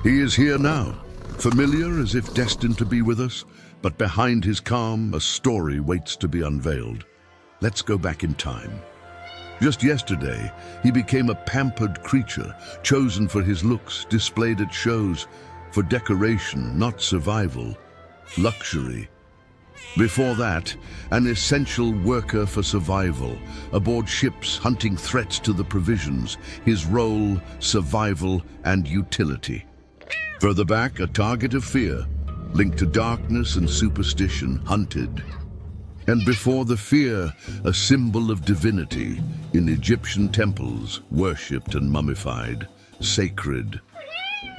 He is here now, familiar as if destined to be with us, but behind his calm, a story waits to be unveiled. Let's go back in time. Just yesterday, he became a pampered creature, chosen for his looks, displayed at shows, for decoration, not survival, luxury. Before that, an essential worker for survival, aboard ships hunting threats to the provisions, his role, survival and utility. Further back, a target of fear, linked to darkness and superstition, hunted. And before the fear, a symbol of divinity, in Egyptian temples, worshipped and mummified, sacred.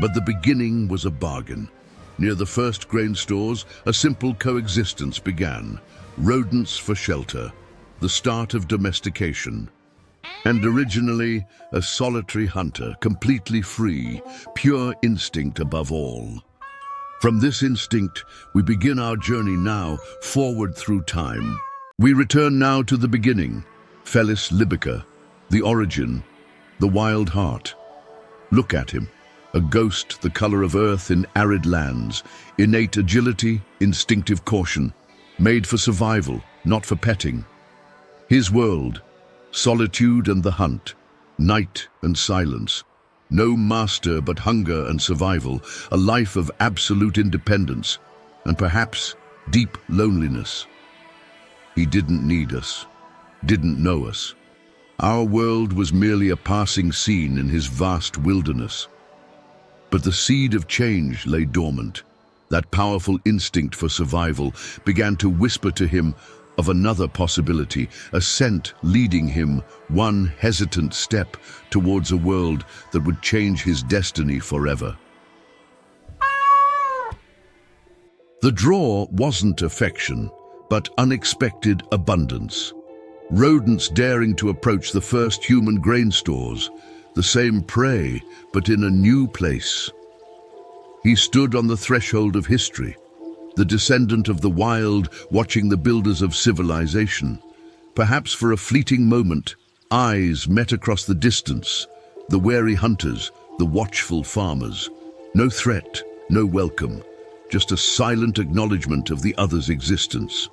But the beginning was a bargain. Near the first grain stores, a simple coexistence began. Rodents for shelter, the start of domestication. And originally, a solitary hunter, completely free, pure instinct above all. From this instinct, we begin our journey now, forward through time. We return now to the beginning, Felis Lybica, the origin, the wild heart. Look at him, a ghost the color of earth in arid lands, innate agility, instinctive caution, made for survival, not for petting. His world, solitude and the hunt, night and silence. No master but hunger and survival, a life of absolute independence, and perhaps deep loneliness. He didn't need us, didn't know us. Our world was merely a passing scene in his vast wilderness. But the seed of change lay dormant. That powerful instinct for survival began to whisper to him of another possibility, a scent leading him one hesitant step towards a world that would change his destiny forever. The draw wasn't affection, but unexpected abundance. Rodents daring to approach the first human grain stores, the same prey, but in a new place. He stood on the threshold of history, the descendant of the wild, watching the builders of civilization. Perhaps for a fleeting moment, eyes met across the distance, the wary hunters, the watchful farmers. No threat, no welcome, just a silent acknowledgement of the other's existence.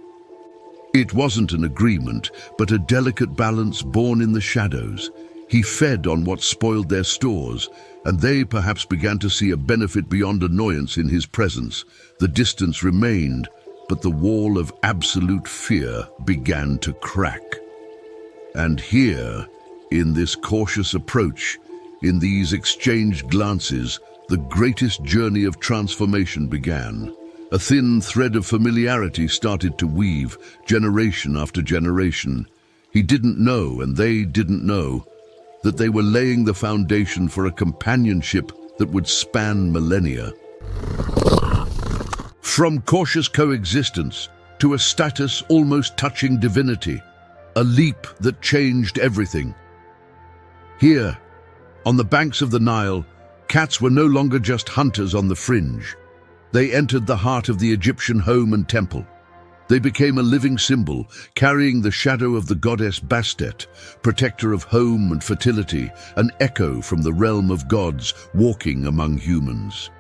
It wasn't an agreement, but a delicate balance born in the shadows. He fed on what spoiled their stores, and they perhaps began to see a benefit beyond annoyance in his presence. The distance remained, but the wall of absolute fear began to crack. And here, in this cautious approach, in these exchanged glances, the greatest journey of transformation began. A thin thread of familiarity started to weave, generation after generation. He didn't know, and they didn't know, that they were laying the foundation for a companionship that would span millennia. From cautious coexistence to a status almost touching divinity, a leap that changed everything. Here, on the banks of the Nile, cats were no longer just hunters on the fringe. They entered the heart of the Egyptian home and temple. They became a living symbol, carrying the shadow of the goddess Bastet, protector of home and fertility, an echo from the realm of gods walking among humans.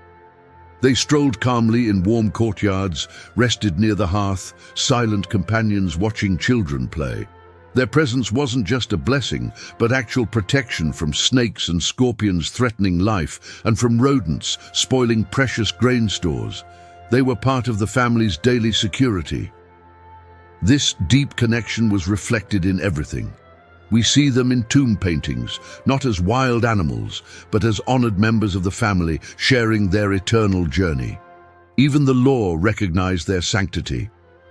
They strolled calmly in warm courtyards, rested near the hearth, silent companions watching children play. Their presence wasn't just a blessing, but actual protection from snakes and scorpions threatening life, and from rodents spoiling precious grain stores. They were part of the family's daily security. This deep connection was reflected in everything. We see them in tomb paintings, not as wild animals, but as honored members of the family sharing their eternal journey. Even the law recognized their sanctity.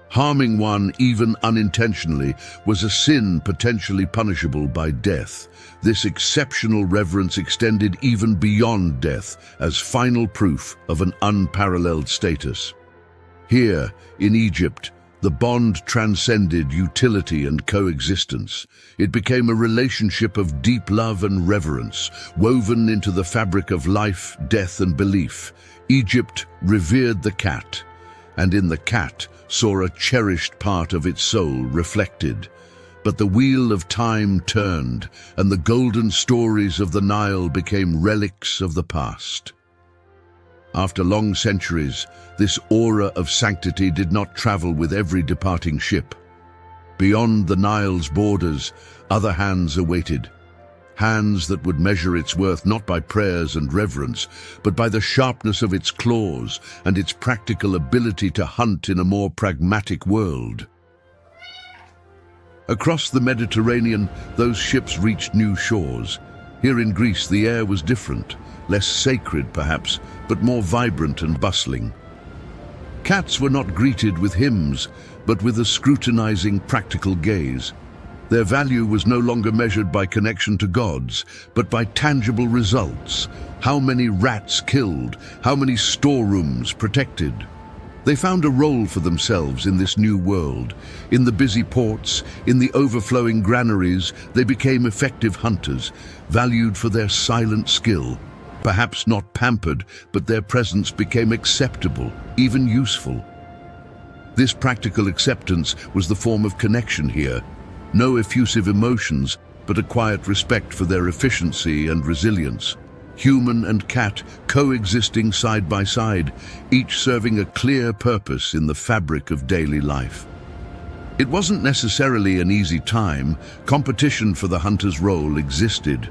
Harming one, even unintentionally, was a sin potentially punishable by death. This exceptional reverence extended even beyond death as final proof of an unparalleled status. Here, in Egypt, the bond transcended utility and coexistence. It became a relationship of deep love and reverence, woven into the fabric of life, death, and belief. Egypt revered the cat, and in the cat saw a cherished part of its soul reflected. But the wheel of time turned, and the golden stories of the Nile became relics of the past. After long centuries, this aura of sanctity did not travel with every departing ship. Beyond the Nile's borders, other hands awaited. Hands that would measure its worth not by prayers and reverence, but by the sharpness of its claws and its practical ability to hunt in a more pragmatic world. Across the Mediterranean, those ships reached new shores. Here in Greece, the air was different, less sacred perhaps, but more vibrant and bustling. Cats were not greeted with hymns, but with a scrutinizing, practical gaze. Their value was no longer measured by connection to gods, but by tangible results. How many rats killed, how many storerooms protected. They found a role for themselves in this new world. In the busy ports, in the overflowing granaries, they became effective hunters, valued for their silent skill. Perhaps not pampered, but their presence became acceptable, even useful. This practical acceptance was the form of connection here. No effusive emotions, but a quiet respect for their efficiency and resilience. Human and cat coexisting side by side, each serving a clear purpose in the fabric of daily life. It wasn't necessarily an easy time. Competition for the hunter's role existed,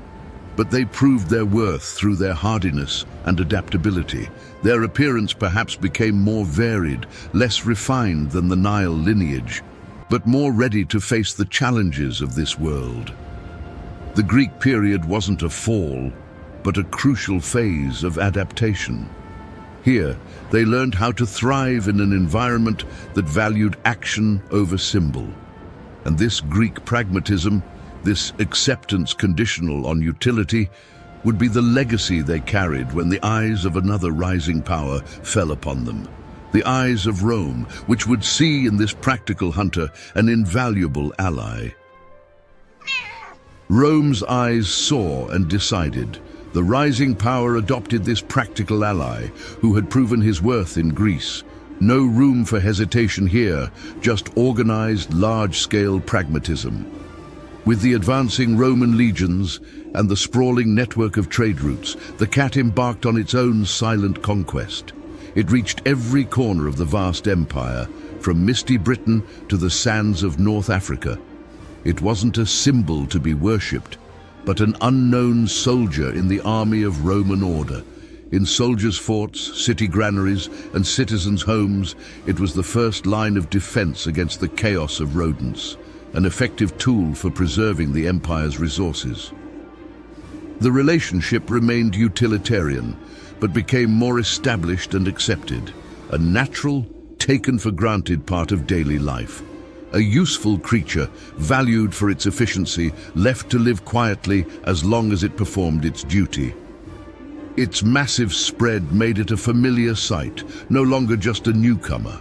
but they proved their worth through their hardiness and adaptability. Their appearance perhaps became more varied, less refined than the Nile lineage, but more ready to face the challenges of this world. The Greek period wasn't a fall, but a crucial phase of adaptation. Here, they learned how to thrive in an environment that valued action over symbol. And this Greek pragmatism, this acceptance conditional on utility, would be the legacy they carried when the eyes of another rising power fell upon them. The eyes of Rome, which would see in this practical hunter an invaluable ally. Rome's eyes saw and decided. The rising power adopted this practical ally, who had proven his worth in Greece. No room for hesitation here, just organized, large-scale pragmatism. With the advancing Roman legions and the sprawling network of trade routes, the cat embarked on its own silent conquest. It reached every corner of the vast empire, from misty Britain to the sands of North Africa. It wasn't a symbol to be worshipped, but an unknown soldier in the army of Roman order. In soldiers' forts, city granaries, and citizens' homes, it was the first line of defense against the chaos of rodents, an effective tool for preserving the empire's resources. The relationship remained utilitarian, but became more established and accepted, a natural, taken-for-granted part of daily life. A useful creature, valued for its efficiency, left to live quietly as long as it performed its duty. Its massive spread made it a familiar sight, no longer just a newcomer.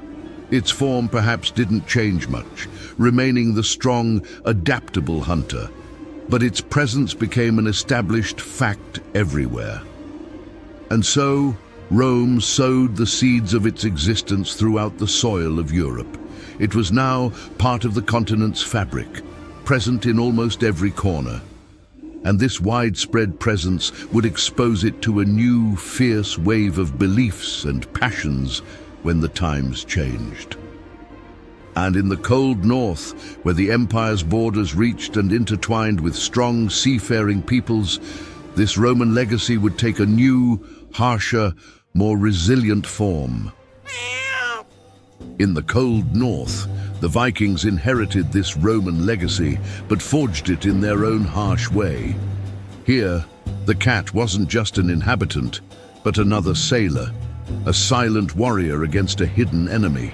Its form perhaps didn't change much, remaining the strong, adaptable hunter, but its presence became an established fact everywhere. And so, Rome sowed the seeds of its existence throughout the soil of Europe. It was now part of the continent's fabric, present in almost every corner. And this widespread presence would expose it to a new, fierce wave of beliefs and passions when the times changed. And in the cold north, where the empire's borders reached and intertwined with strong seafaring peoples, this Roman legacy would take a new, harsher, more resilient form. In the cold north, the Vikings inherited this Roman legacy, but forged it in their own harsh way. Here, the cat wasn't just an inhabitant, but another sailor, a silent warrior against a hidden enemy.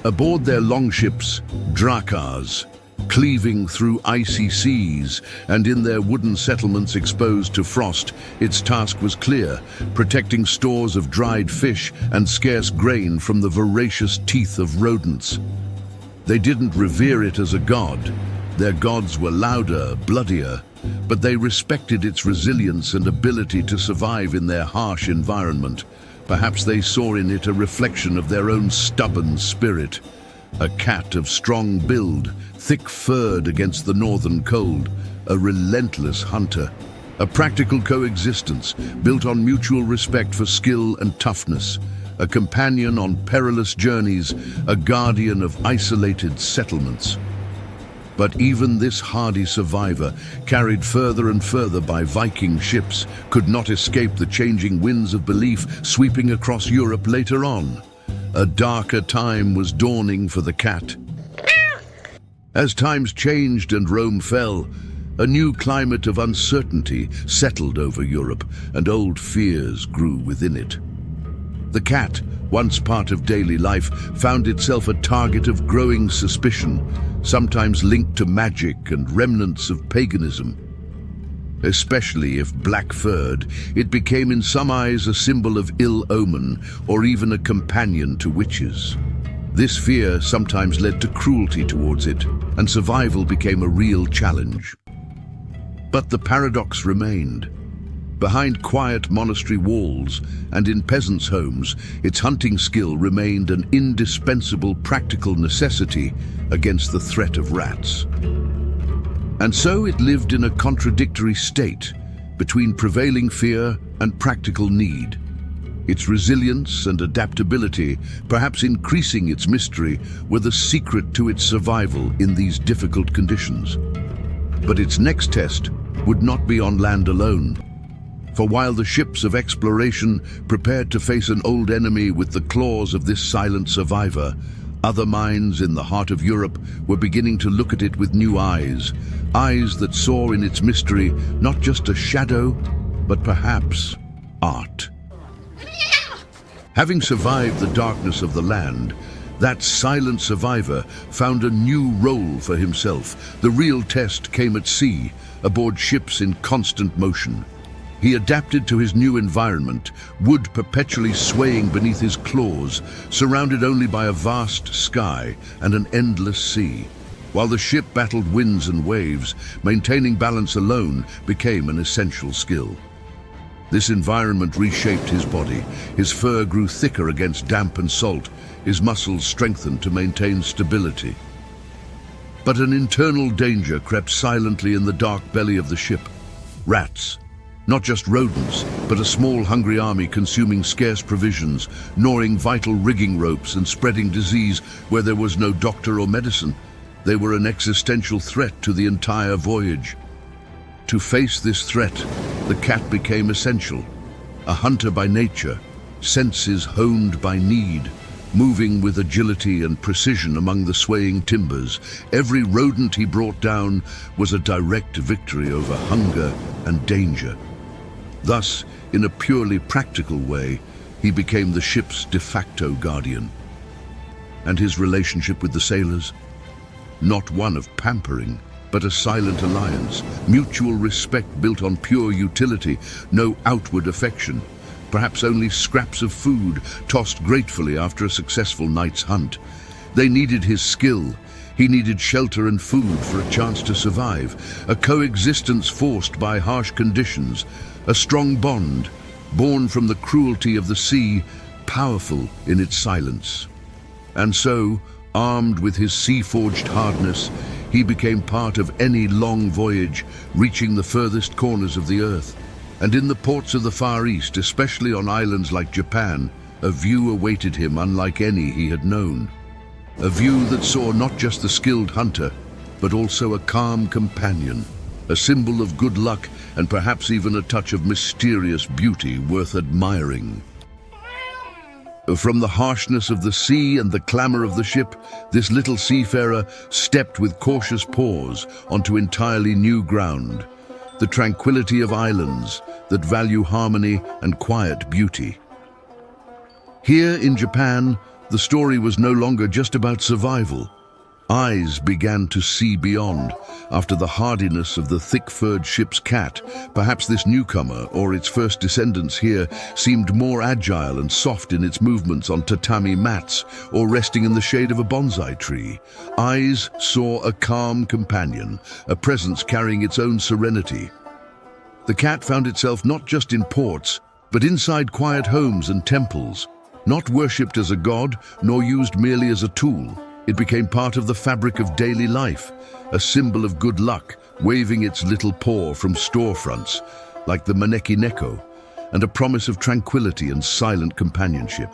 Aboard their longships, dracars, cleaving through icy seas, and in their wooden settlements exposed to frost, its task was clear, protecting stores of dried fish and scarce grain from the voracious teeth of rodents. They didn't revere it as a god. Their gods were louder, bloodier, but they respected its resilience and ability to survive in their harsh environment. Perhaps they saw in it a reflection of their own stubborn spirit. A cat of strong build, thick-furred against the northern cold, a relentless hunter. A practical coexistence built on mutual respect for skill and toughness, a companion on perilous journeys, a guardian of isolated settlements. But even this hardy survivor, carried further and further by Viking ships, could not escape the changing winds of belief sweeping across Europe later on. A darker time was dawning for the cat. As times changed and Rome fell, a new climate of uncertainty settled over Europe, and old fears grew within it. The cat, once part of daily life, found itself a target of growing suspicion, sometimes linked to magic and remnants of paganism. Especially if black-furred, it became in some eyes a symbol of ill omen, or even a companion to witches. This fear sometimes led to cruelty towards it, and survival became a real challenge. But the paradox remained. Behind quiet monastery walls and in peasants' homes, its hunting skill remained an indispensable practical necessity against the threat of rats. And so it lived in a contradictory state between prevailing fear and practical need. Its resilience and adaptability, perhaps increasing its mystery, were the secret to its survival in these difficult conditions. But its next test would not be on land alone. For while the ships of exploration prepared to face an old enemy with the claws of this silent survivor, other minds in the heart of Europe were beginning to look at it with new eyes, eyes that saw in its mystery not just a shadow, but perhaps art. Having survived the darkness of the land, that silent survivor found a new role for himself. The real test came at sea, aboard ships in constant motion. He adapted to his new environment, wood perpetually swaying beneath his claws, surrounded only by a vast sky and an endless sea. While the ship battled winds and waves, maintaining balance alone became an essential skill. This environment reshaped his body. His fur grew thicker against damp and salt, his muscles strengthened to maintain stability. But an internal danger crept silently in the dark belly of the ship. Rats. Not just rodents, but a small hungry army consuming scarce provisions, gnawing vital rigging ropes and spreading disease where there was no doctor or medicine. They were an existential threat to the entire voyage. To face this threat, the cat became essential. A hunter by nature, senses honed by need, moving with agility and precision among the swaying timbers, every rodent he brought down was a direct victory over hunger and danger. Thus, in a purely practical way, he became the ship's de facto guardian. And his relationship with the sailors? Not one of pampering, but a silent alliance, mutual respect built on pure utility, no outward affection, perhaps only scraps of food tossed gratefully after a successful night's hunt. They needed his skill. He needed shelter and food for a chance to survive, a coexistence forced by harsh conditions, a strong bond, born from the cruelty of the sea, powerful in its silence. And so, armed with his sea-forged hardness, he became part of any long voyage, reaching the furthest corners of the earth. And in the ports of the Far East, especially on islands like Japan, a view awaited him unlike any he had known. A view that saw not just the skilled hunter, but also a calm companion, a symbol of good luck and perhaps even a touch of mysterious beauty worth admiring. From the harshness of the sea and the clamor of the ship, this little seafarer stepped with cautious paws onto entirely new ground, the tranquility of islands that value harmony and quiet beauty. Here in Japan, the story was no longer just about survival. Eyes began to see beyond. After the hardiness of the thick-furred ship's cat, perhaps this newcomer, or its first descendants here, seemed more agile and soft in its movements on tatami mats or resting in the shade of a bonsai tree. Eyes saw a calm companion, a presence carrying its own serenity. The cat found itself not just in ports, but inside quiet homes and temples, not worshipped as a god, nor used merely as a tool. It became part of the fabric of daily life, a symbol of good luck, waving its little paw from storefronts, like the Maneki Neko, and a promise of tranquility and silent companionship.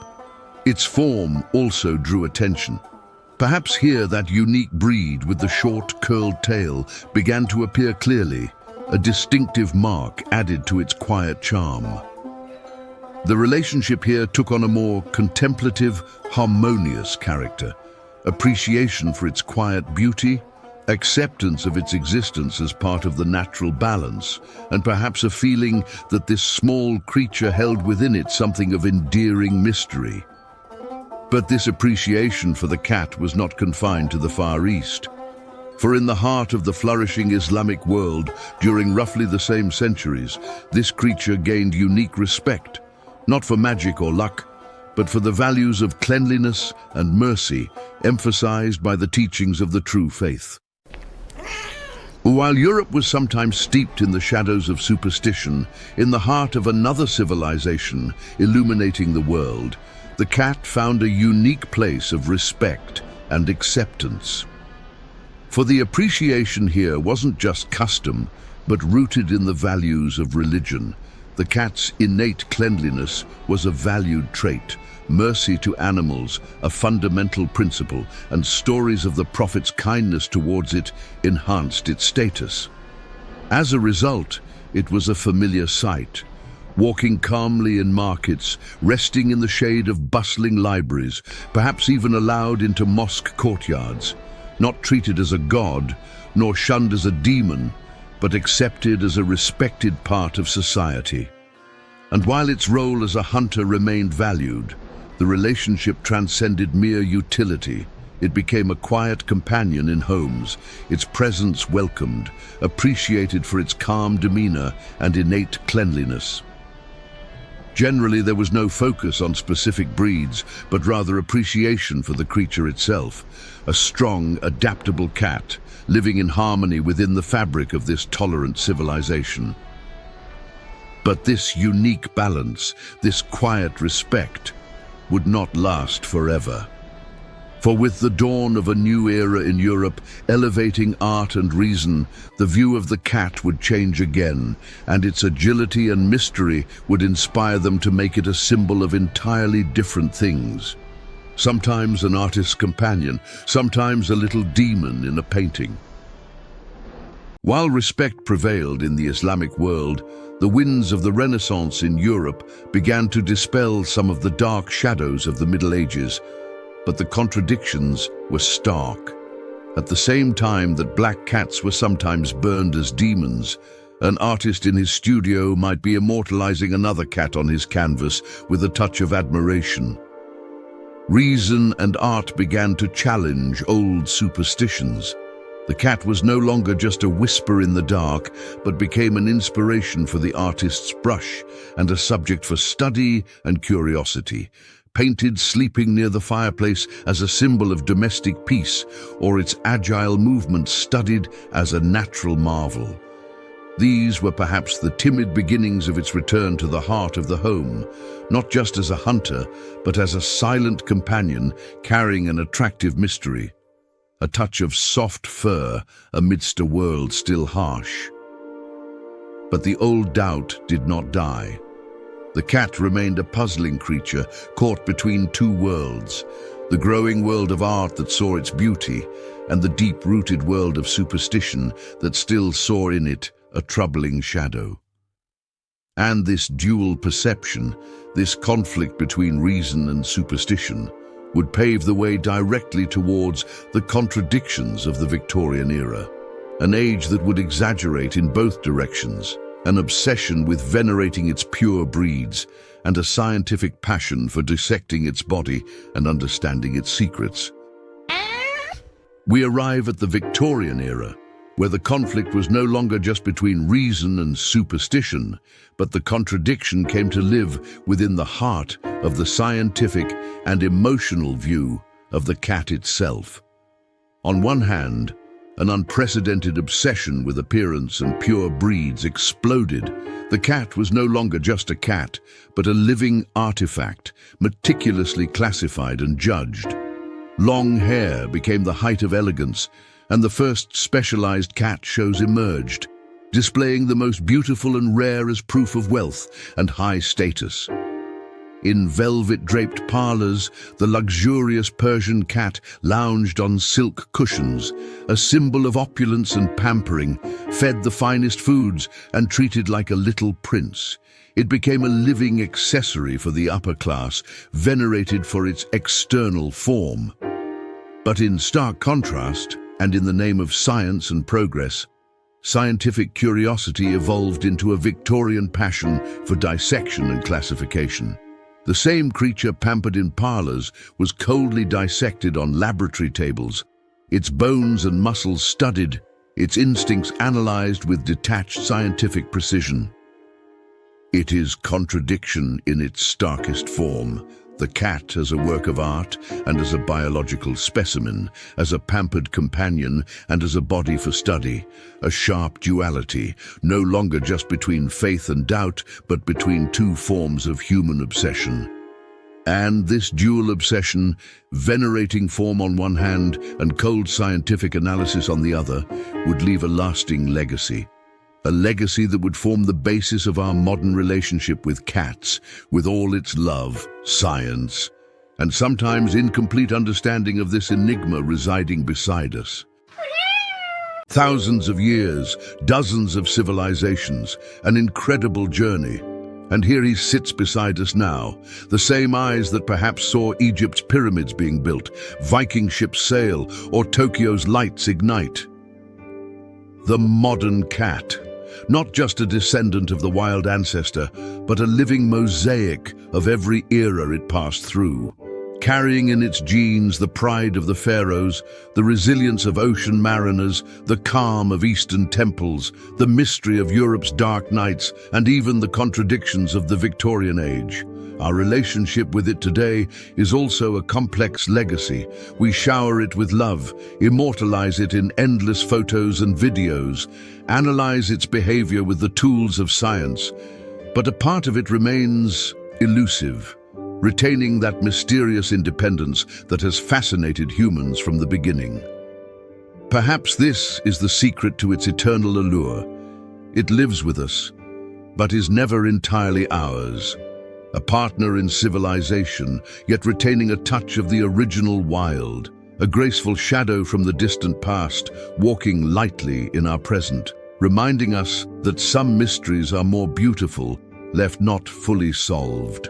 Its form also drew attention. Perhaps here that unique breed with the short, curled tail began to appear clearly, a distinctive mark added to its quiet charm. The relationship here took on a more contemplative, harmonious character, appreciation for its quiet beauty, acceptance of its existence as part of the natural balance, and perhaps a feeling that this small creature held within it something of endearing mystery. But this appreciation for the cat was not confined to the Far East. For in the heart of the flourishing Islamic world, during roughly the same centuries, this creature gained unique respect, not for magic or luck, but for the values of cleanliness and mercy emphasized by the teachings of the true faith. While Europe was sometimes steeped in the shadows of superstition, in the heart of another civilization illuminating the world, the cat found a unique place of respect and acceptance. For the appreciation here wasn't just custom, but rooted in the values of religion. The cat's innate cleanliness was a valued trait, mercy to animals a fundamental principle, and stories of the Prophet's kindness towards it enhanced its status. As a result, it was a familiar sight. Walking calmly in markets, resting in the shade of bustling libraries, perhaps even allowed into mosque courtyards, not treated as a god, nor shunned as a demon, but accepted as a respected part of society. And while its role as a hunter remained valued, the relationship transcended mere utility. It became a quiet companion in homes, its presence welcomed, appreciated for its calm demeanor and innate cleanliness. Generally, there was no focus on specific breeds, but rather appreciation for the creature itself, a strong, adaptable cat, living in harmony within the fabric of this tolerant civilization. But this unique balance, this quiet respect, would not last forever. For with the dawn of a new era in Europe, elevating art and reason, the view of the cat would change again, and its agility and mystery would inspire them to make it a symbol of entirely different things. Sometimes an artist's companion, sometimes a little demon in a painting. While respect prevailed in the Islamic world, the winds of the Renaissance in Europe began to dispel some of the dark shadows of the Middle Ages, but the contradictions were stark. At the same time that black cats were sometimes burned as demons, an artist in his studio might be immortalizing another cat on his canvas with a touch of admiration. Reason and art began to challenge old superstitions. The cat was no longer just a whisper in the dark, but became an inspiration for the artist's brush and a subject for study and curiosity, painted sleeping near the fireplace as a symbol of domestic peace, or its agile movements studied as a natural marvel. These were perhaps the timid beginnings of its return to the heart of the home, not just as a hunter, but as a silent companion carrying an attractive mystery, a touch of soft fur amidst a world still harsh. But the old doubt did not die. The cat remained a puzzling creature caught between two worlds, the growing world of art that saw its beauty, and the deep-rooted world of superstition that still saw in it a troubling shadow. And this dual perception, this conflict between reason and superstition, would pave the way directly towards the contradictions of the Victorian era, an age that would exaggerate in both directions, an obsession with venerating its pure breeds, and a scientific passion for dissecting its body and understanding its secrets. We arrive at the Victorian era, where the conflict was no longer just between reason and superstition, but the contradiction came to live within the heart of the scientific and emotional view of the cat itself. On one hand, an unprecedented obsession with appearance and pure breeds exploded. The cat was no longer just a cat, but a living artifact, meticulously classified and judged. Long hair became the height of elegance, and the first specialized cat shows emerged. displaying the most beautiful and rare as proof of wealth and high status. In velvet-draped parlors, the luxurious Persian cat lounged on silk cushions, a symbol of opulence and pampering, fed the finest foods, and treated like a little prince. It became a living accessory for the upper class, venerated for its external form. But in stark contrast, and in the name of science and progress, scientific curiosity evolved into a Victorian passion for dissection and classification. The same creature pampered in parlors was coldly dissected on laboratory tables, its bones and muscles studied, its instincts analyzed with detached scientific precision. It is contradiction in its starkest form. The cat as a work of art and as a biological specimen, as a pampered companion and as a body for study, a sharp duality, no longer just between faith and doubt, but between two forms of human obsession. And this dual obsession, venerating form on one hand and cold scientific analysis on the other, would leave a lasting legacy. A legacy that would form the basis of our modern relationship with cats, with all its love, science, and sometimes incomplete understanding of this enigma residing beside us. Thousands of years, dozens of civilizations, an incredible journey. And here he sits beside us now, the same eyes that perhaps saw Egypt's pyramids being built, Viking ships sail, or Tokyo's lights ignite. The modern cat. Not just a descendant of the wild ancestor, but a living mosaic of every era it passed through, carrying in its genes the pride of the Pharaohs, the resilience of ocean mariners, the calm of Eastern temples, the mystery of Europe's dark nights, and even the contradictions of the Victorian age. Our relationship with it today is also a complex legacy. We shower it with love, immortalize it in endless photos and videos, analyze its behavior with the tools of science. But a part of it remains elusive, retaining that mysterious independence that has fascinated humans from the beginning. Perhaps this is the secret to its eternal allure. It lives with us, but is never entirely ours. A partner in civilization, yet retaining a touch of the original wild, a graceful shadow from the distant past, walking lightly in our present, reminding us that some mysteries are more beautiful, left not fully solved.